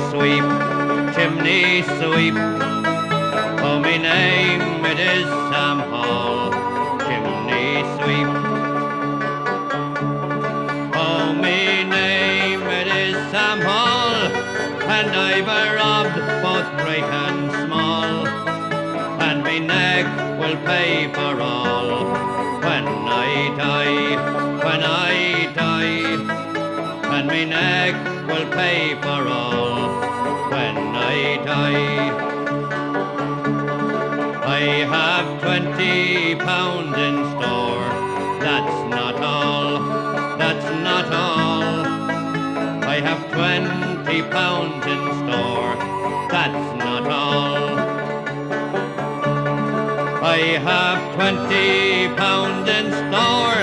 sweep, chimney sweep. Oh, me name it is Sam Hall, chimney sweep. Oh, me name it is Sam Hall, and I've robbed both great and small, and me neck will pay for all when I die, when I die. And me neck will pay for all when I die. I have 20 pounds in store, that's not all, that's not all. I have 20 pounds in store, that's not all. I have 20 pounds in store,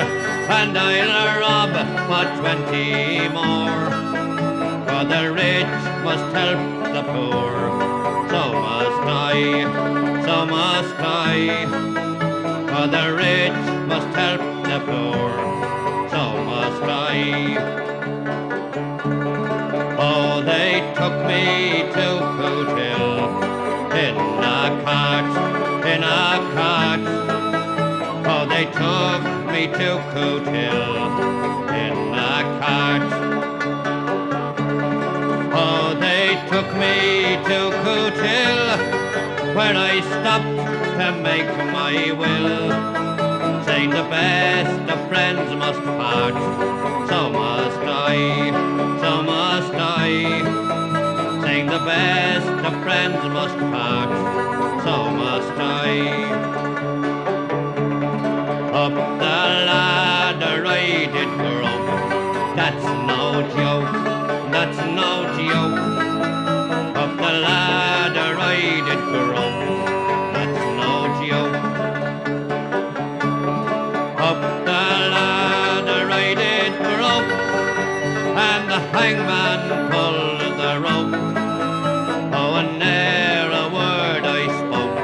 and I'll rob for 20 more. For the rich must help the poor, so must I, so must I. For the rich must help the poor, so must I. Oh, they took me to Cootehill in a cart, in a cart. Oh, they took me to Cootehill in a cart. Oh, they took me to Cootehill, where I stopped to make my will, saying the best of friends must part, so must I, so must I. Saying the best of friends must part, so must I. Up the ladder I did grope, that's no joke, that's no joke. Up the ladder I did grope, that's no joke. Up the ladder I did grope, and the hangman pulled the rope. Oh, and ne'er a word I spoke,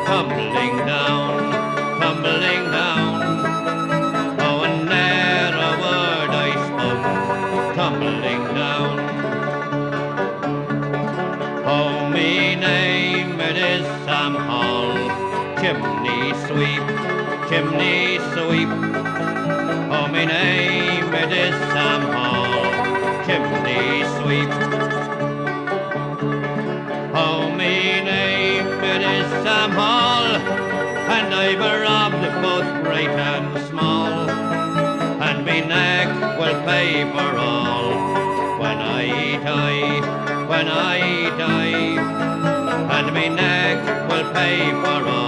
tumbling down, tumbling down. Tumbling down. Oh, me name it is Sam Hall, chimney sweep, chimney sweep. Oh, me name it is Sam Hall, chimney sweep. Oh, me name it is Sam Hall, and I've robbed both great and small, and me neck will pay for all when I die, when I die. And me neck will pay for all